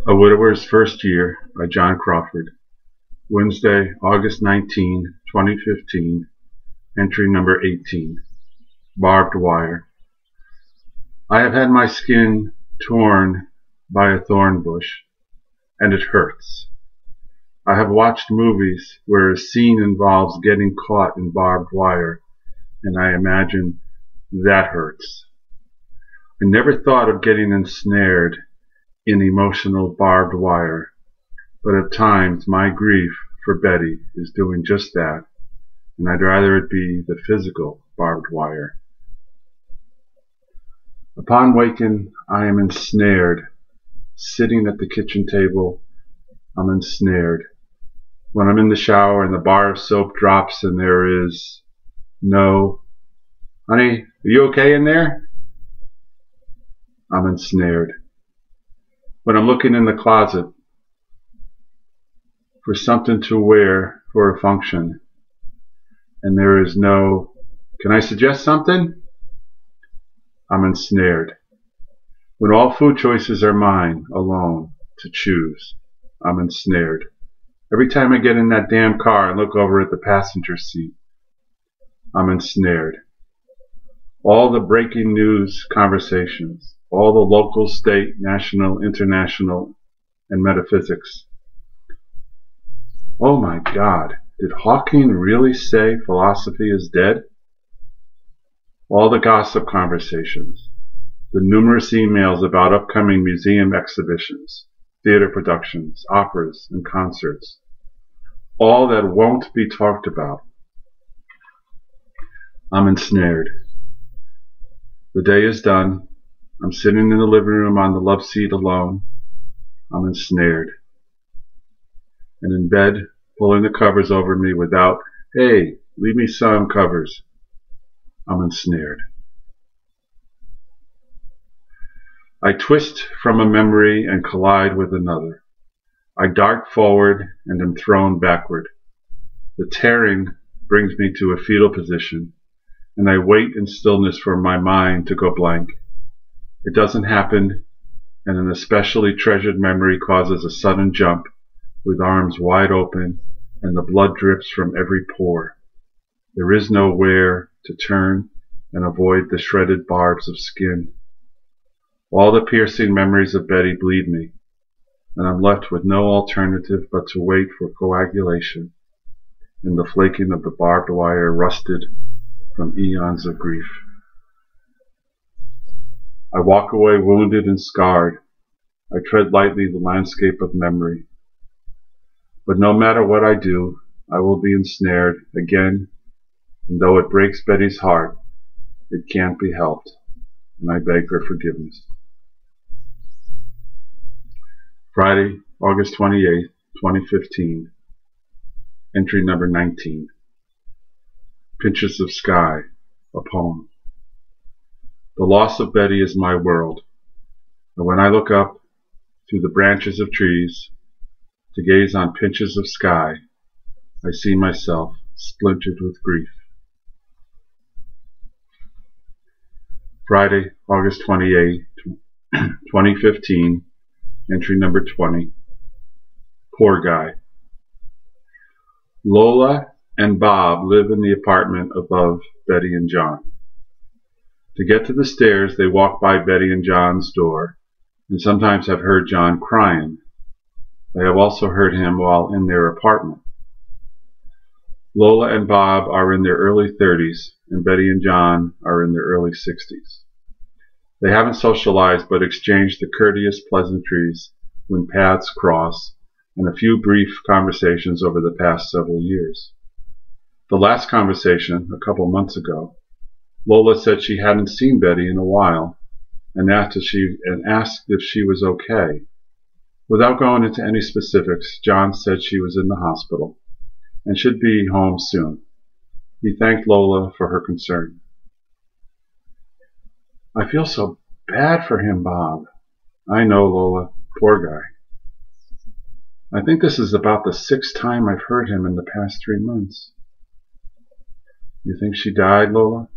A Widower's First Year by John Crawford. Wednesday, August 19, 2015. Entry number 18. Barbed wire. I have had my skin torn by a thorn bush, and it hurts. I have watched movies where a scene involves getting caught in barbed wire, and I imagine that hurts. I never thought of getting ensnared in emotional barbed wire, but at times my grief for Betty is doing just that, and I'd rather it be the physical barbed wire. Upon waking, I am ensnared. Sitting at the kitchen table, I'm ensnared. When I'm in the shower and the bar of soap drops and there is no, "Honey, are you okay in there?" I'm ensnared. When I'm looking in the closet for something to wear for a function and there is no, "Can I suggest something?" I'm ensnared. When all food choices are mine alone to choose, I'm ensnared. Every time I get in that damn car and look over at the passenger seat, I'm ensnared. All the breaking news conversations, all the local, state, national, international, and metaphysics. Oh my God, did Hawking really say philosophy is dead? All the gossip conversations, the numerous emails about upcoming museum exhibitions, theater productions, operas, and concerts. All that won't be talked about. I'm ensnared. The day is done. I'm sitting in the living room on the love seat alone. I'm ensnared. And in bed, pulling the covers over me without, "Hey, leave me some covers." I'm ensnared. I twist from a memory and collide with another. I dart forward and am thrown backward. The tearing brings me to a fetal position, and I wait in stillness for my mind to go blank. It doesn't happen, and an especially treasured memory causes a sudden jump, with arms wide open, and the blood drips from every pore. There is nowhere to turn and avoid the shredded barbs of skin. All the piercing memories of Betty bleed me, and I'm left with no alternative but to wait for coagulation in the flaking of the barbed wire rusted from eons of grief. I walk away wounded and scarred. I tread lightly the landscape of memory. But no matter what I do, I will be ensnared again, and though it breaks Betty's heart, it can't be helped, and I beg her forgiveness. Friday, August 28, 2015. Entry number 19. Pinches of Sky, a poem. The loss of Betty is my world, and when I look up through the branches of trees to gaze on pinches of sky, I see myself splintered with grief. Friday, August 28, 2015, entry number 20. Poor guy. Lola and Bob live in the apartment above Betty and John. To get to the stairs, they walk by Betty and John's door, and sometimes have heard John crying. They have also heard him while in their apartment. Lola and Bob are in their early 30s, and Betty and John are in their early 60s. They haven't socialized but exchanged the courteous pleasantries when paths cross, and a few brief conversations over the past several years. The last conversation, a couple months ago, Lola said she hadn't seen Betty in a while, and asked if she was okay. Without going into any specifics, John said she was in the hospital and should be home soon. He thanked Lola for her concern. "I feel so bad for him, Bob." "I know, Lola. Poor guy. I think this is about the 6th time I've heard him in the past 3 months." "You think she died, Lola?"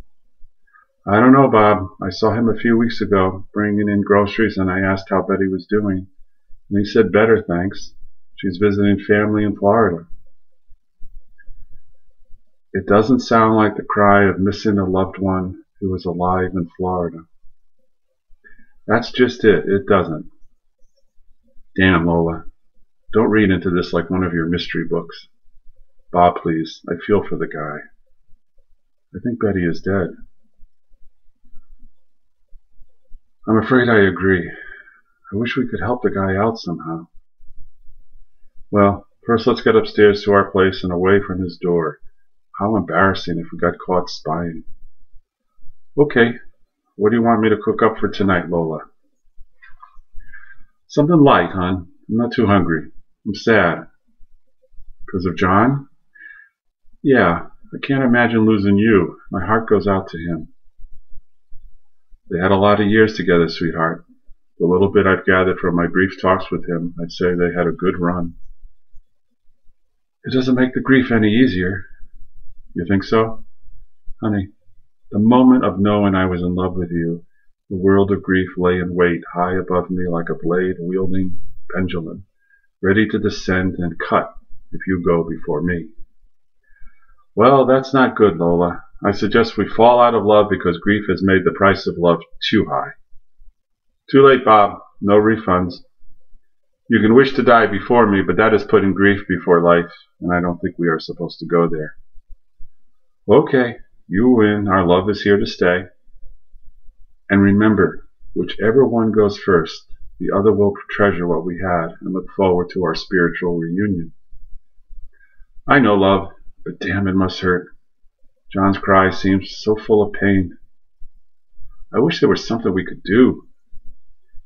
"I don't know, Bob. I saw him a few weeks ago, bringing in groceries, and I asked how Betty was doing. And he said, better, thanks. She's visiting family in Florida. It doesn't sound like the cry of missing a loved one who is alive in Florida. That's just it. It doesn't. Damn, Lola. Don't read into this like one of your mystery books. Bob, please. I feel for the guy. I think Betty is dead. I'm afraid I agree. I wish we could help the guy out somehow. Well, first let's get upstairs to our place and away from his door. How embarrassing if we got caught spying. Okay, what do you want me to cook up for tonight, Lola? Something light, hon. I'm not too hungry. I'm sad. Because of John? Yeah, I can't imagine losing you. My heart goes out to him. They had a lot of years together, sweetheart. The little bit I've gathered from my brief talks with him, I'd say they had a good run. It doesn't make the grief any easier. You think so? Honey, the moment of knowing I was in love with you, the world of grief lay in wait high above me like a blade-wielding pendulum, ready to descend and cut if you go before me. Well, that's not good, Lola. I suggest we fall out of love because grief has made the price of love too high. Too late, Bob. No refunds. You can wish to die before me, but that is putting grief before life, and I don't think we are supposed to go there. Okay, you win. Our love is here to stay. And remember, whichever one goes first, the other will treasure what we had and look forward to our spiritual reunion. I know, love, but damn, it must hurt. John's cry seems so full of pain. I wish there was something we could do.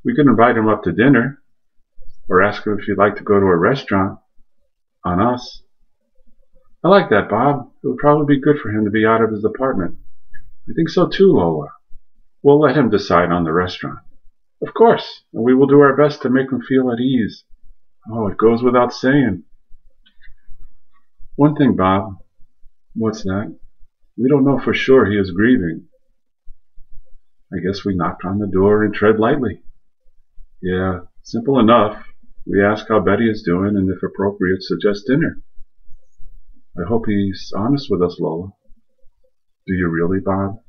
We could invite him up to dinner, or ask him if he'd like to go to a restaurant. On us. I like that, Bob. It would probably be good for him to be out of his apartment. I think so too, Lola. We'll let him decide on the restaurant. Of course, and we will do our best to make him feel at ease. Oh, it goes without saying. One thing, Bob. What's that? We don't know for sure he is grieving. I guess we knock on the door and tread lightly. Yeah, simple enough. We ask how Betty is doing and if appropriate suggest dinner. I hope he's honest with us, Lola. Do you really, Bob?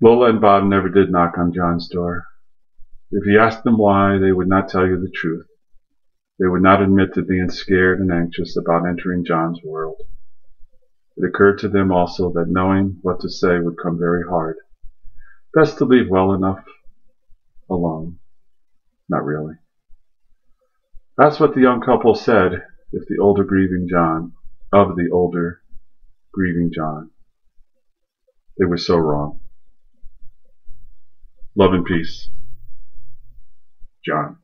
Lola and Bob never did knock on John's door. If he asked them why, they would not tell you the truth. They would not admit to being scared and anxious about entering John's world. It occurred to them also that knowing what to say would come very hard. Best to leave well enough alone. Not really. That's what the young couple said of the older grieving John. They were so wrong. Love and peace. John.